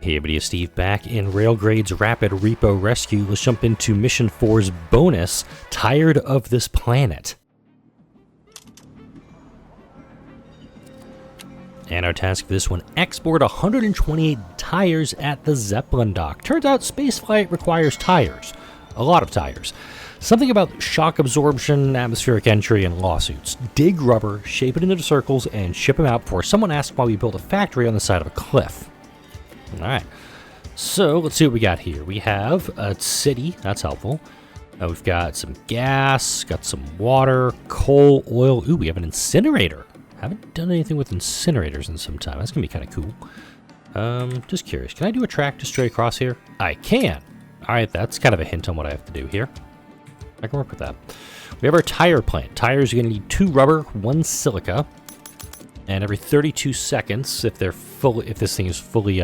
Hey everybody, it's Steve back in Railgrade's Rapid Repo Rescue. Let's jump into Mission 4's bonus, Tired of This Planet. And our task for this one, export 128 tires at the Zeppelin dock. Turns out spaceflight requires tires. A lot of tires. Something about shock absorption, atmospheric entry, and lawsuits. Dig rubber, shape it into circles, and ship them out before someone asks why we built a factory on the side of a cliff. Alright, so let's see what we got here. We have a city, that's helpful. We've got some gas, got some water, coal, oil. Ooh, we have an incinerator. Haven't done anything with incinerators in some time. That's going to be kind of cool. Just curious, can I do a track to straight across here? I can. Alright, that's kind of a hint on what I have to do here. I can work with that. We have our tire plant. Tires are going to need 2 rubber, 1 silica. And every 32 seconds, if this thing is fully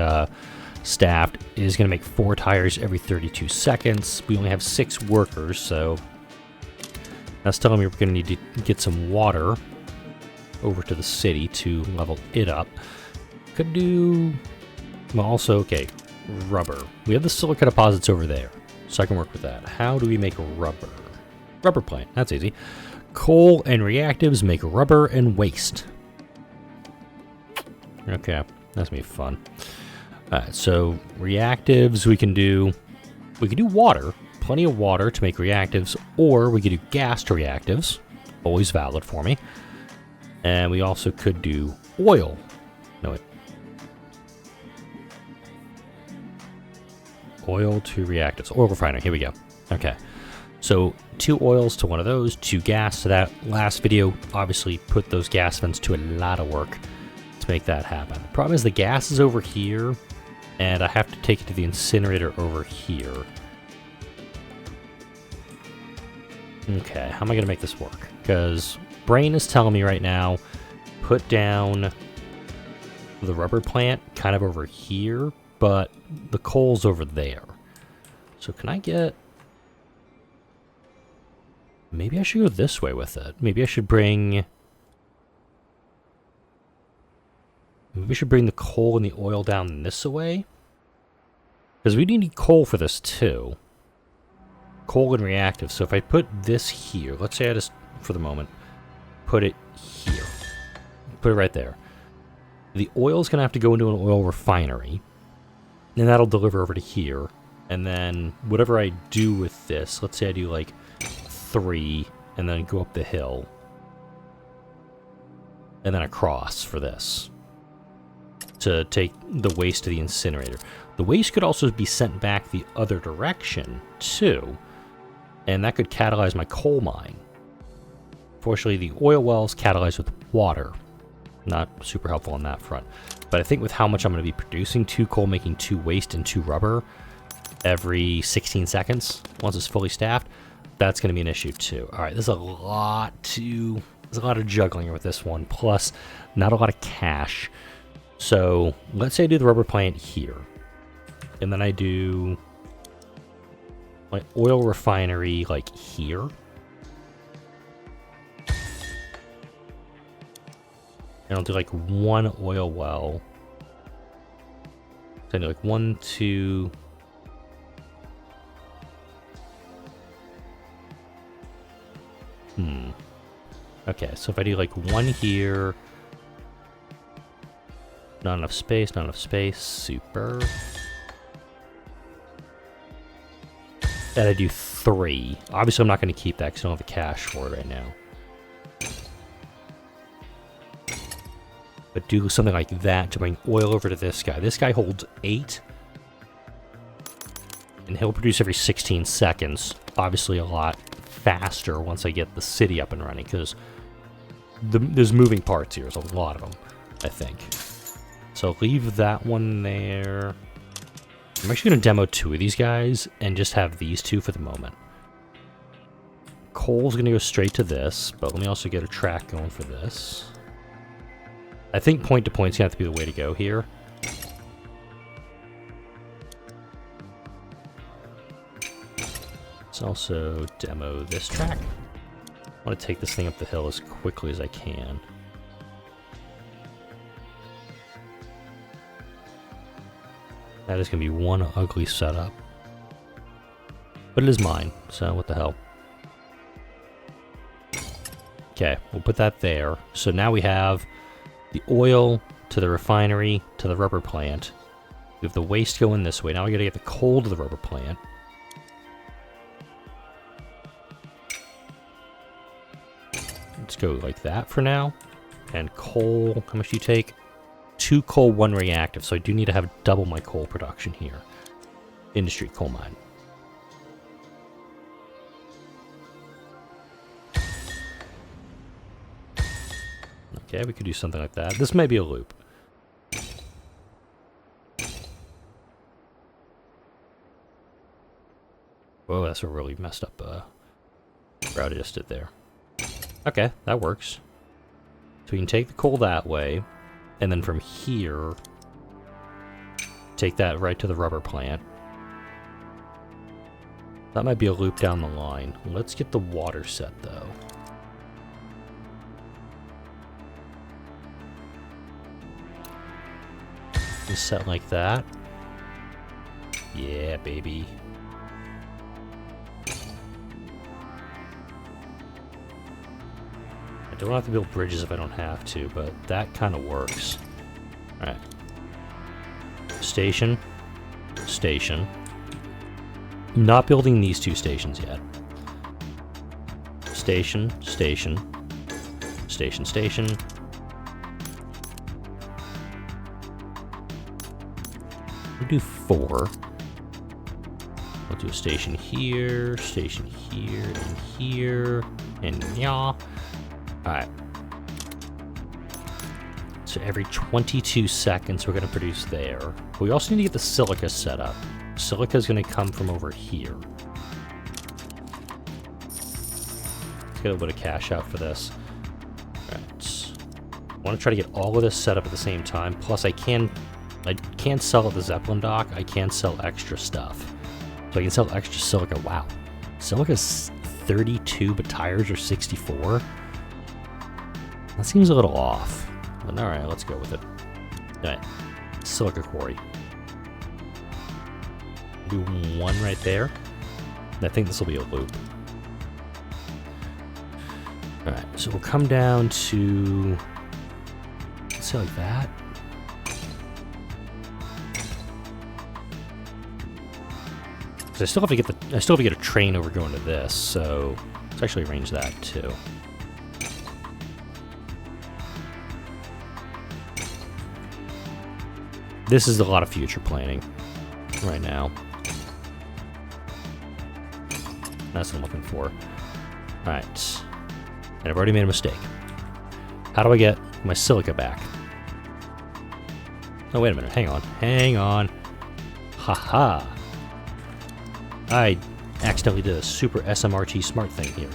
staffed, it is going to make 4 tires every 32 seconds. We only have 6 workers, so that's telling me we're going to need to get some water over to the city to level it up. Could do, well, also, okay, rubber. We have the silica deposits over there, so I can work with that. How do we make rubber? Rubber plant, that's easy. Coal and reactives make rubber and waste. Okay, that's gonna be fun. Alright, so reactives we can do water, plenty of water to make reactives, or we could do gas to reactives, always valid for me. And we also could do oil. No, wait. Oil to reactives, oil refiner, here we go. Okay, so 2 oils to one of those, 2 gas to that. Last video obviously put those gas vents to a lot of work to make that happen. The problem is the gas is over here, and I have to take it to the incinerator over here. Okay, how am I going to make this work? Because brain is telling me right now, put down the rubber plant kind of over here, but the coal's over there. So can I get... Maybe I should go this way with it. Maybe I should bring... Maybe we should bring the coal and the oil down this way. Because we need coal for this too. Coal and reactive. So if I put this here, let's say I just, for the moment, put it here. Put it right there. The oil's going to have to go into an oil refinery. And that'll deliver over to here. And then whatever I do with this, let's say I do like 3 and then go up the hill. And then across for this. To take the waste to the incinerator. The waste could also be sent back the other direction, too. And that could catalyze my coal mine. Fortunately, the oil wells catalyze with water. Not super helpful on that front. But I think with how much I'm going to be producing, 2 coal making 2 waste and 2 rubber every 16 seconds, once it's fully staffed, that's going to be an issue, too. Alright, there's a lot of juggling with this one. Plus, not a lot of cash. So, let's say I do the rubber plant here. And then I do my oil refinery, like, here. And I'll do, like, 1 oil well. So I do, like, 1, 2... Okay, so if I do, like, 1 here... Not enough space, not enough space. Super. And I do 3. Obviously, I'm not going to keep that because I don't have the cash for it right now. But do something like that to bring oil over to this guy. This guy holds 8. And he'll produce every 16 seconds. Obviously, a lot faster once I get the city up and running because there's moving parts here. There's a lot of them, I think. So leave that one there. I'm actually going to demo 2 of these guys and just have these 2 for the moment. Coal's going to go straight to this, but let me also get a track going for this. I think point-to-point's going to have to be the way to go here. Let's also demo this track. I want to take this thing up the hill as quickly as I can. That is going to be one ugly setup. But it is mine, so what the hell. Okay, we'll put that there. So now we have the oil to the refinery to the rubber plant. We have the waste going this way. Now we got to get the coal to the rubber plant. Let's go like that for now. And coal, how much do you take? 2 coal, 1 reactive. So I do need to have double my coal production here. Industry coal mine. Okay, we could do something like that. This may be a loop. Whoa, that's a really messed up route I just did there. Okay, that works. So we can take the coal that way, and then from here, take that right to the rubber plant. That might be a loop down the line. Let's get the water set, though. Just set like that. Yeah, baby. I don't have to build bridges if I don't have to, but that kind of works. Alright. Station. Station. Not building these 2 stations yet. Station. Station. Station. Station. We'll do 4. We'll do a station here, and here, and yeah. Alright. So every 22 seconds we're going to produce there. But we also need to get the silica set up. Silica is going to come from over here. Let's get a bit of cash out for this. Alright. I want to try to get all of this set up at the same time. Plus I can't sell at the Zeppelin dock. I can sell extra stuff. So I can sell extra silica. Wow. Silica's 32, but tires are 64. That seems a little off. But alright, let's go with it. Alright. Silica quarry. Do 1 right there. I think this will be a loop. Alright, so we'll come down to... let's say like that. I still have to get a train over going to this, so let's actually arrange that too. This is a lot of future planning right now. That's what I'm looking for. Alright. And I've already made a mistake. How do I get my silica back? Oh, wait a minute. Hang on. Hang on. Haha. I accidentally did a super SMRT smart thing here.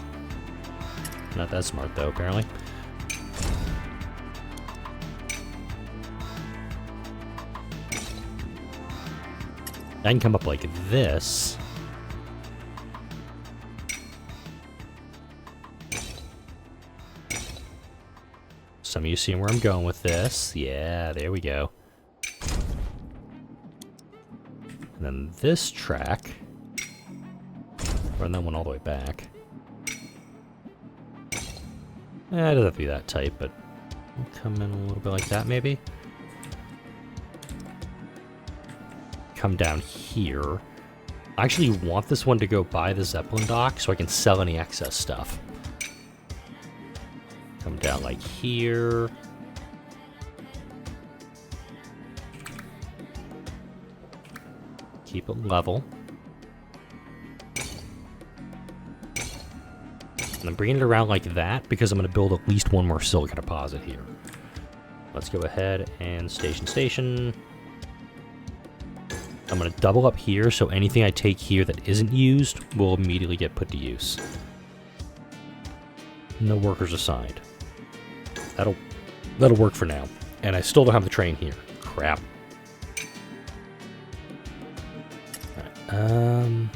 Not that smart, though, apparently. I can come up like this. Some of you seeing where I'm going with this. Yeah, there we go. And then this track. Run that one all the way back. It doesn't have to be that tight, but we'll come in a little bit like that, maybe. Come down here. I actually want this one to go by the Zeppelin dock so I can sell any excess stuff. Come down like here. Keep it level. And I'm bringing it around like that because I'm going to build at least 1 more silica deposit here. Let's go ahead and station. I'm going to double up here, so anything I take here that isn't used will immediately get put to use. No workers assigned. That'll work for now. And I still don't have the train here. Crap. Alright,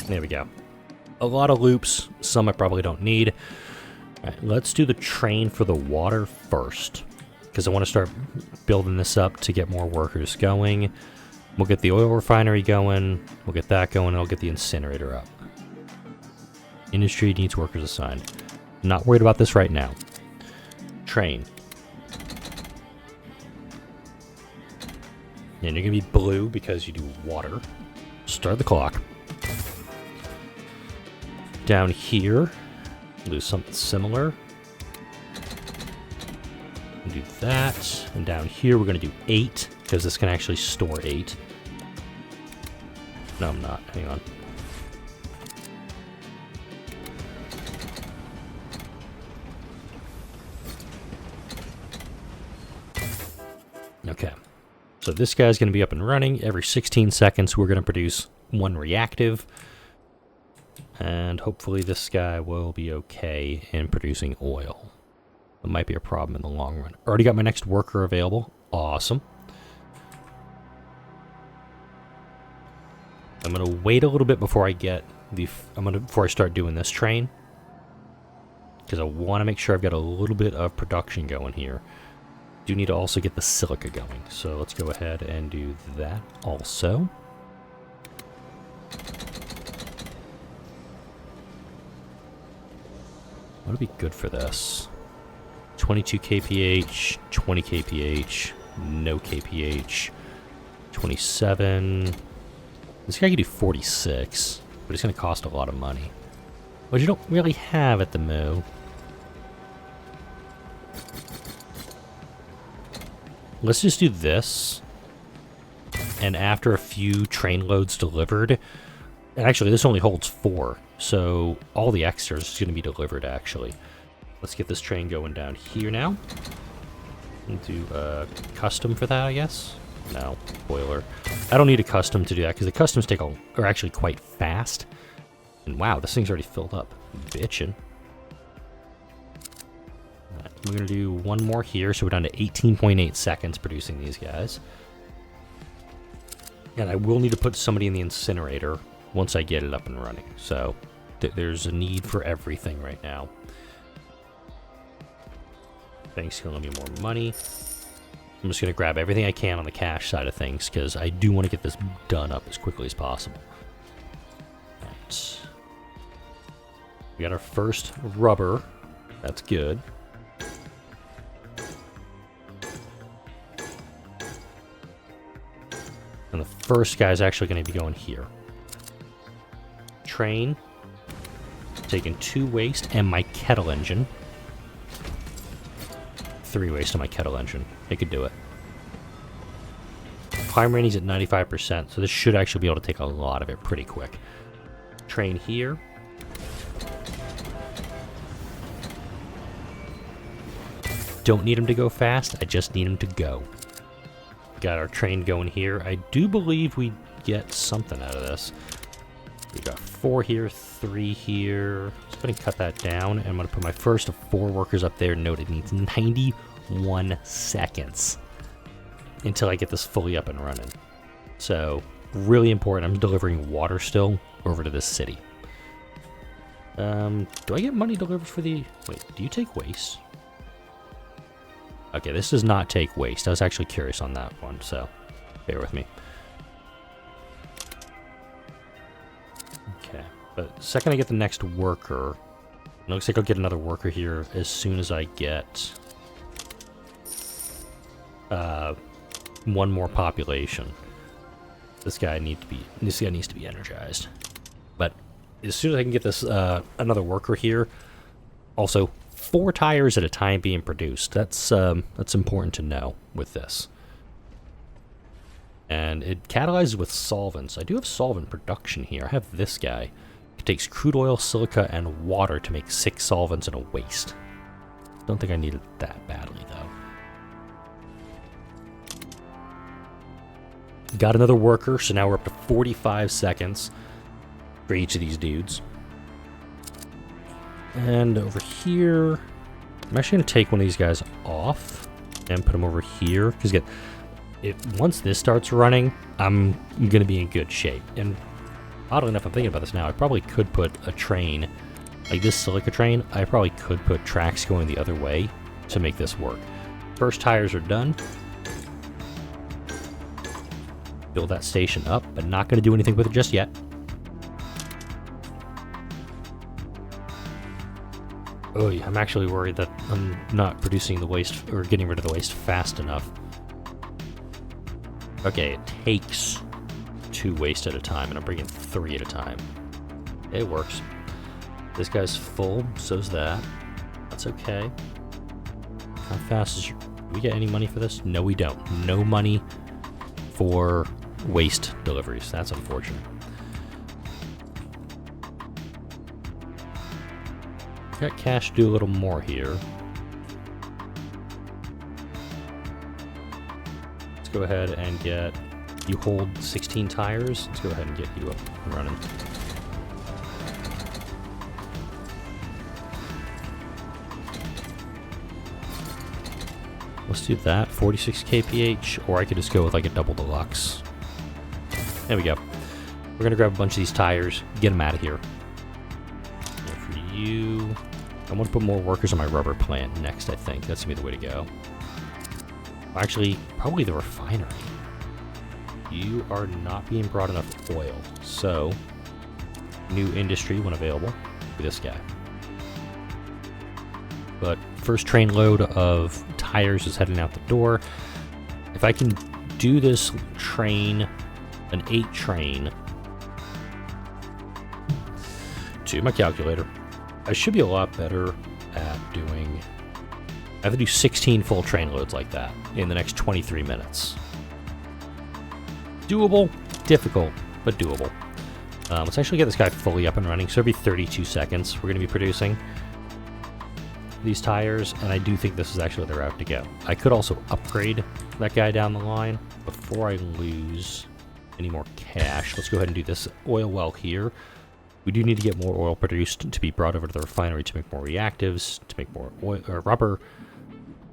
There we go. A lot of loops, some I probably don't need. All right, let's do the train for the water first, because I want to start building this up to get more workers going. We'll get the oil refinery going, we'll get that going, and I'll get the incinerator up. Industry needs workers assigned. Not worried about this right now. Train. And you're going to be blue because you do water. Start the clock. Down here, we'll do something similar. We'll do that. And down here, we're going to do 8, because this can actually store 8. No, I'm not. Hang on. Okay. So this guy's going to be up and running. Every 16 seconds, we're going to produce 1 reactive. And hopefully this guy will be okay in producing oil. It might be a problem in the long run. Already got my next worker available. Awesome. I'm going to wait a little bit before I get the... before I start doing this train. Because I want to make sure I've got a little bit of production going here. Do need to also get the silica going. So let's go ahead and do that also. What would be good for this? 22 kph, 20 kph, no kph, 27. This guy can do 46, but it's going to cost a lot of money, which you don't really have at the Moo. Let's just do this, and after a few train loads delivered, and actually this only holds 4, so all the extras is going to be delivered actually. Let's get this train going down here now. We'll do custom for that, I guess. No, boiler. I don't need a custom to do that because the customs are actually quite fast. And wow, this thing's already filled up. Bitchin'. Right, we're gonna do one more here, so we're down to 18.8 seconds producing these guys. And I will need to put somebody in the incinerator once I get it up and running. So there's a need for everything right now. Thanks, gonna give me more money. I'm just gonna grab everything I can on the cash side of things because I do want to get this done up as quickly as possible. Right. We got our first rubber. That's good. And the first guy is actually going to be going here. Train. Taking 2 waste and my kettle engine. 3 waste on my kettle engine. It could do it. Climb rating's at 95%, so this should actually be able to take a lot of it pretty quick. Train here. Don't need him to go fast, I just need him to go. Got our train going here. I do believe we get something out of this. We got 4 here, 3 here. Just going to cut that down, and I'm going to put my first of 4 workers up there. Note it needs 91 seconds until I get this fully up and running. So, really important. I'm delivering water still over to this city. Do I get money delivered for the... Wait, do you take waste? Okay, this does not take waste. I was actually curious on that one, so bear with me. Okay, but the second I get the next worker, it looks like I'll get another worker here as soon as I get 1 more population. This guy needs to be energized. But as soon as I can get this another worker here, also 4 tires at a time being produced. That's important to know with this. And it catalyzes with solvents. I do have solvent production here. I have this guy. It takes crude oil, silica, and water to make 6 solvents and a waste. Don't think I need it that badly, though. Got another worker, so now we're up to 45 seconds for each of these dudes. And over here, I'm actually going to take one of these guys off and put him over here. Because once this starts running, I'm going to be in good shape. And Oddly enough, I'm thinking about this now. I probably could put a train, like this silica train, I probably could put tracks going the other way to make this work. First tires are done. Build that station up, but not going to do anything with it just yet. Oh, I'm actually worried that I'm not producing the waste, or getting rid of the waste fast enough. Okay, it takes 2 waste at a time, and I'm bringing 3 at a time. It works. This guy's full, so's that. That's okay. How fast is your... Do we get any money for this? No, we don't. No money for waste deliveries. That's unfortunate. Got cash to do a little more here. Let's go ahead and get... You hold 16 tires. Let's go ahead and get you up and running. Let's do that. 46 kph, or I could just go with like a double deluxe. There we go. We're gonna grab a bunch of these tires, get them out of here. And for you, I want to put more workers on my rubber plant next, I think. That's gonna be the way to go. Actually, probably the refinery. You are not being brought enough oil, so new industry when available for this guy. But first train load of tires is heading out the door. If I can do this train, an 8 train, to my calculator, I should be a lot better at doing... I have to do 16 full train loads like that in the next 23 minutes. Doable, difficult, but doable. Let's actually get this guy fully up and running. So every 32 seconds, we're going to be producing these tires, and I do think this is actually the route to go. I could also upgrade that guy down the line before I lose any more cash. Let's go ahead and do this oil well here. We do need to get more oil produced to be brought over to the refinery to make more reactives, to make more oil or rubber,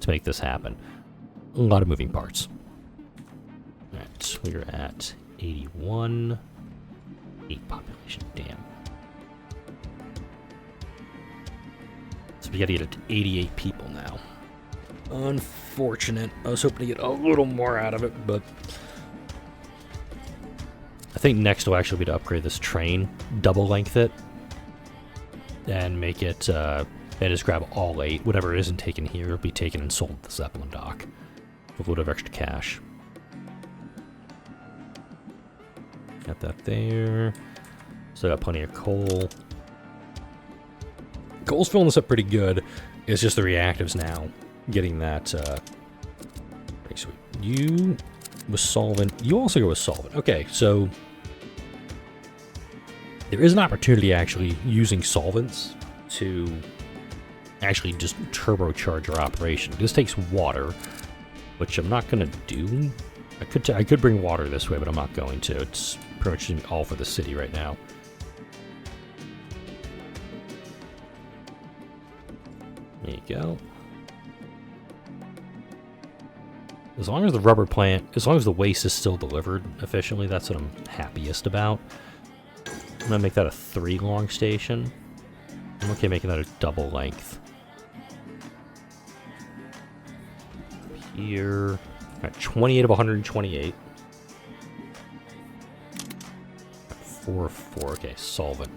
to make this happen. A lot of moving parts. Alright, we're at 81. 8 population, damn. So we gotta get it to 88 people now. Unfortunate. I was hoping to get a little more out of it, but... I think next will actually be to upgrade this train, double length it, and make it, and just grab all 8. Whatever isn't taken here will be taken and sold at the Zeppelin dock. With a load of extra cash. Got that there. Still got plenty of coal. Coal's filling this up pretty good. It's just the reactives now. Getting that, pretty sweet. You with solvent. You also go with solvent. Okay, so there is an opportunity actually using solvents to actually just turbocharge our operation. This takes water, which I'm not going to do. I could bring water this way, but I'm not going to. It's pretty much gonna be all for the city right now. There you go. As long as the rubber plant, as long as the waste is still delivered efficiently, that's what I'm happiest about. I'm gonna make that a 3 long station. I'm okay making that a double length. Up here, at 28 of 128. 4 of 4. Okay, solvent.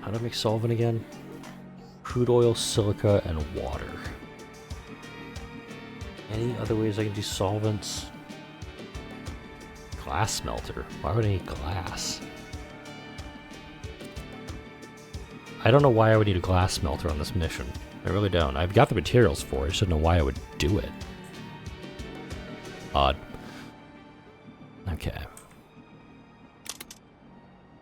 How do I make solvent again? Crude oil, silica, and water. Any other ways I can do solvents? Glass smelter. Why would I need glass? I don't know why I would need a glass smelter on this mission. I really don't. I've got the materials for it. I just don't know why I would do it. Odd. Okay.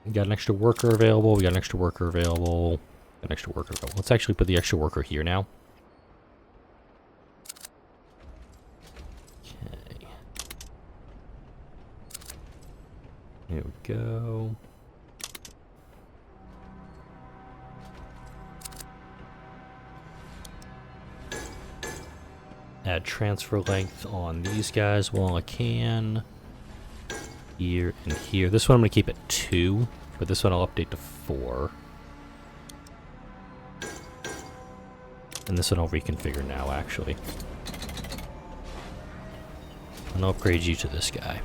We got an extra worker available. We got an extra worker available. An extra worker available. Let's actually put the extra worker here now. Okay. Here we go. Add transfer length on these guys while I can. here, and here. This one I'm going to keep at 2, but this one I'll update to 4. And this one I'll reconfigure now, actually. And I'll upgrade you to this guy.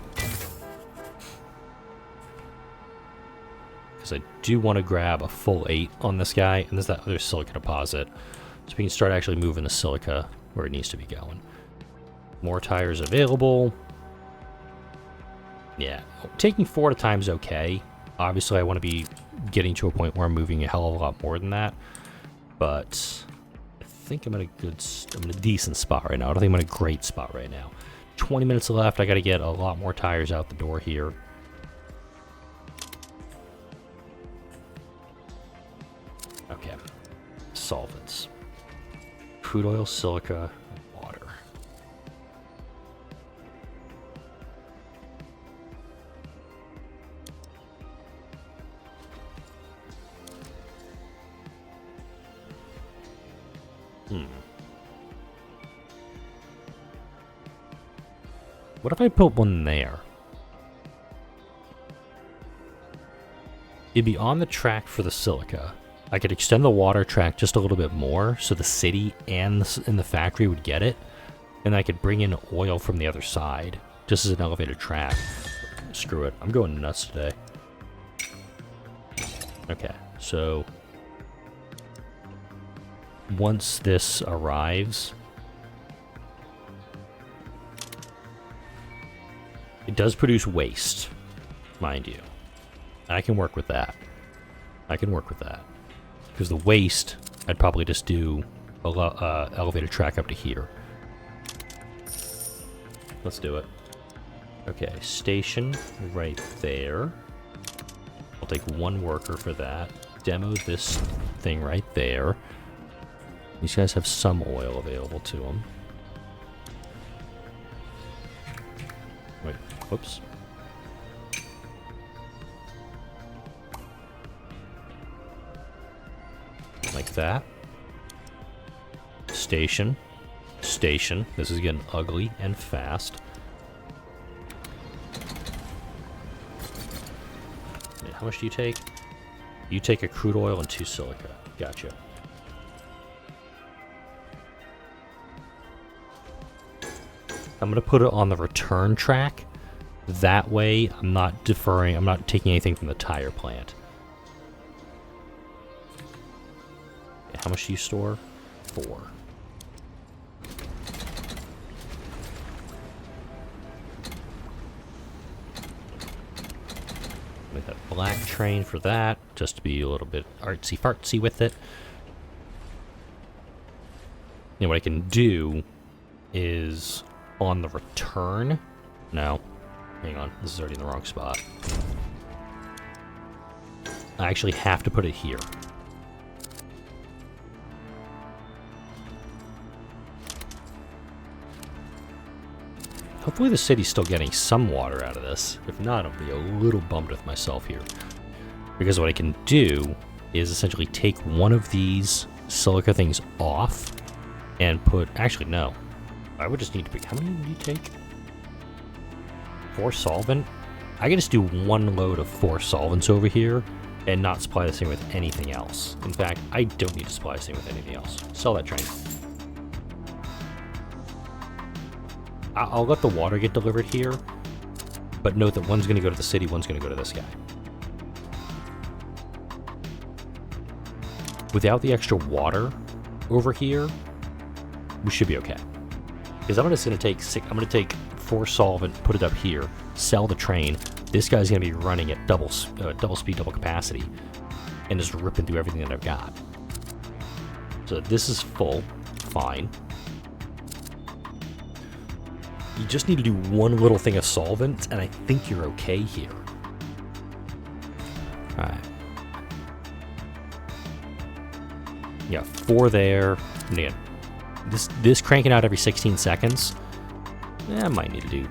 Because I do want to grab a full 8 on this guy, and there's that other silica deposit. So we can start actually moving the silica where it needs to be going. More tires available. Yeah, taking 4 at a time is okay. Obviously, I want to be getting to a point where I'm moving a hell of a lot more than that. But I think I'm in a decent spot right now. I don't think I'm in a great spot right now. 20 minutes left. I got to get a lot more tires out the door here. Okay. Solvents. Crude oil, silica, water. What if I put one there? It'd be on the track for the silica. I could extend the water track just a little bit more so the city and the factory would get it. And I could bring in oil from the other side just as an elevated track. Screw it. I'm going nuts today. Okay, so once this arrives, it does produce waste, mind you. And I can work with that. I can work with that. Because the waste, I'd probably just do a elevated track up to here. Let's do it. Okay, station right there. I'll take 1 worker for that. Demo this thing right there. These guys have some oil available to them. Wait, whoops. Like that. Station. Station. This is getting ugly and fast. Wait, how much do you take? You take a crude oil and 2 silica. Gotcha. I'm going to put it on the return track. That way, I'm not deferring, I'm not taking anything from the tire plant. How much do you store? 4. Make that black train for that, just to be a little bit artsy-fartsy with it. You know, what I can do is on the return. No, hang on, this is already in the wrong spot. I actually have to put it here. Hopefully the city's still getting some water out of this. If not, I'll be a little bummed with myself here. Because what I can do is essentially take one of these silica things off and put... Actually, no. I would just need to... How many do you take? 4 solvent? I can just do 1 load of 4 solvents over here and not supply this thing with anything else. In fact, I don't need to supply this thing with anything else. Sell that train. I'll let the water get delivered here, but note that one's going to go to the city, one's going to go to this guy. Without the extra water over here, we should be okay. Because I'm just going to take I'm going to take 4 solvent, put it up here, sell the train. This guy's going to be running at double speed, double capacity, and just ripping through everything that I've got. So this is full, fine. You just need to do 1 little thing of solvent, and I think you're okay here. Alright. Yeah, 4 there. And again, this cranking out every 16 seconds, I might need to do...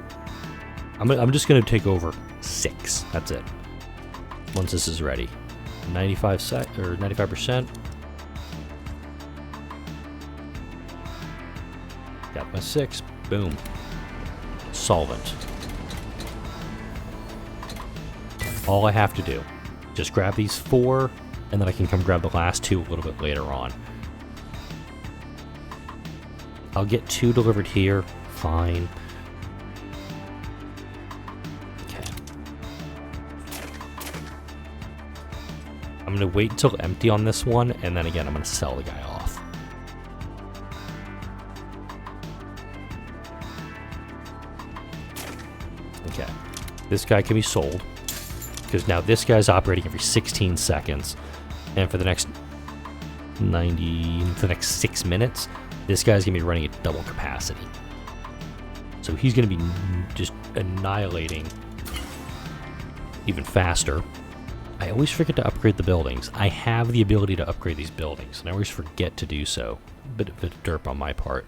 I'm just going to take over 6. That's it. Once this is ready. 95%. Got my 6. Boom. Solvent. all I have to do. Just grab these 4, and then I can come grab the last 2 a little bit later on. I'll get 2 delivered here. Fine. Okay. I'm going to wait until empty on this one, and then again, I'm going to sell the guy off. Okay. This guy can be sold, because now this guy's operating every 16 seconds, and for the next 6 minutes, this guy's going to be running at double capacity. So he's going to be just annihilating even faster. I always forget to upgrade the buildings. I have the ability to upgrade these buildings, and I always forget to do so. Bit of derp on my part.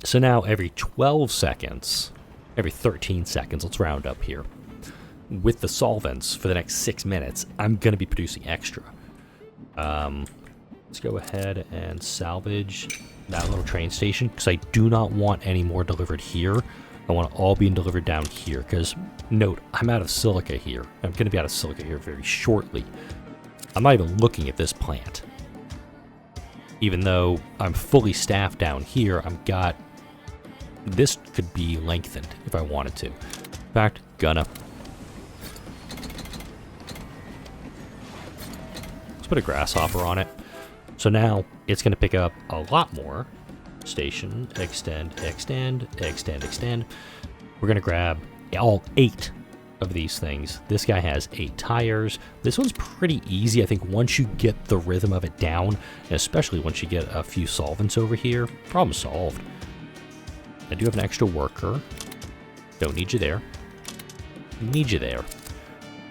So now every 12 seconds, every 13 seconds, let's round up here, with the solvents for the next 6 minutes, I'm going to be producing extra. Let's go ahead and salvage that little train station, because I do not want any more delivered here. I want it all being delivered down here, because, note, I'm out of silica here. I'm going to be out of silica here very shortly. I'm not even looking at this plant. Even though I'm fully staffed down here, I've got... This could be lengthened if I wanted to. In fact, gonna. Let's put a grasshopper on it. So now it's going to pick up a lot more. Station, extend, extend, extend, extend. We're going to grab all 8 of these things. This guy has 8 tires. This one's pretty easy. I think once you get the rhythm of it down, and especially once you get a few solvents over here, problem solved. I do have an extra worker. Don't need you there. Need you there.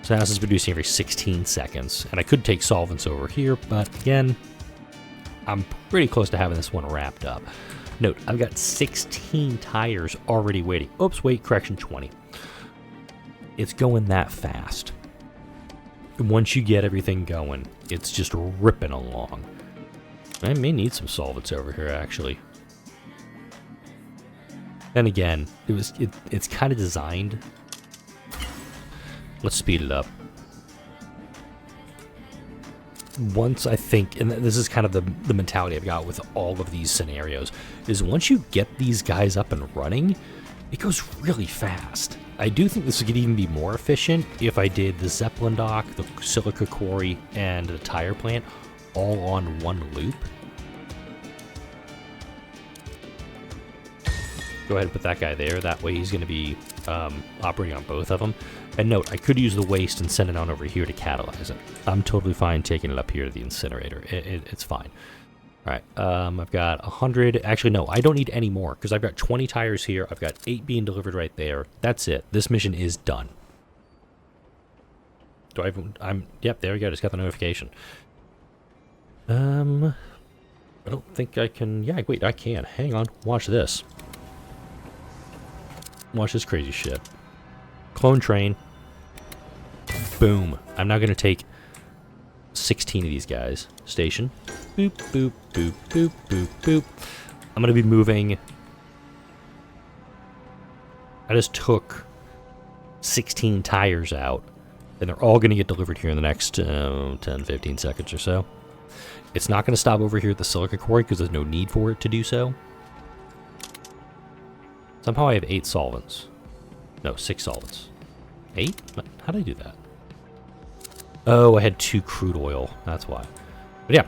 So now this is producing every 16 seconds. And I could take solvents over here, but again, I'm pretty close to having this one wrapped up. Note, I've got 16 tires already waiting. Oops, wait, correction, 20. It's going that fast. Once you get everything going, it's just ripping along. I may need some solvents over here, actually. Then again, it's kind of designed. Let's speed it up. Once I think, and this is kind of the mentality I've got with all of these scenarios, is once you get these guys up and running, it goes really fast. I do think this could even be more efficient if I did the Zeppelin dock, the silica quarry, and the tire plant all on one loop. Go ahead and put that guy there. That way he's going to be operating on both of them. And note, I could use the waste and send it on over here to catalyze it. I'm totally fine taking it up here to the incinerator. It's fine. All right, I've got 100. Actually, no, I don't need any more because I've got 20 tires here. I've got 8 being delivered right there. That's it. This mission is done. Do I have... Yep, there we go. Just got the notification. I don't think I can... Yeah, wait, I can. Hang on. Watch this. Watch this crazy shit. Clone train. Boom. I'm now going to take 16 of these guys. Station. Boop, boop, boop, boop, boop, boop. I'm going to be moving... I just took 16 tires out, and they're all going to get delivered here in the next 10, 15 seconds or so. It's not going to stop over here at the silica quarry because there's no need for it to do so. Somehow I have 8 solvents. No, 6 solvents. 8? How did I do that? Oh, I had 2 crude oil. That's why. But yeah,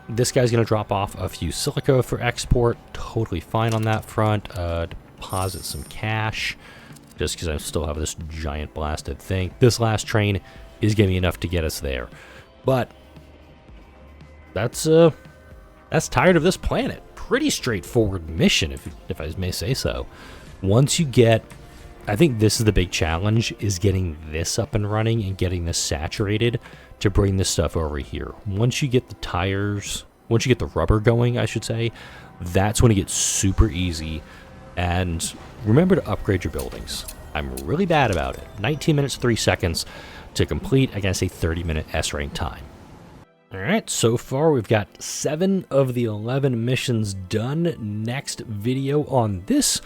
this guy's going to drop off a few silica for export. Totally fine on that front. Deposit some cash. Just because I still have this giant blasted thing. This last train is going to be enough to get us there. But that's tired of this planet. Pretty straightforward mission, if I may say so. Once you get... I think this is the big challenge, is getting this up and running and getting this saturated to bring this stuff over here. Once you get the tires, once you get the rubber going, I should say, that's when it gets super easy. And remember to upgrade your buildings. I'm really bad about it. 19 minutes, 3 seconds to complete. I gotta say 30-minute S-rank time. Alright, so far we've got 7 of the 11 missions done. Next video on this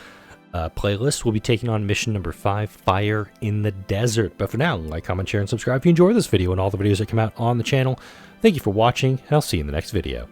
playlist, we'll be taking on mission number 5, Fire in the Desert. But for now, like, comment, share, and subscribe if you enjoy this video and all the videos that come out on the channel. Thank you for watching, and I'll see you in the next video.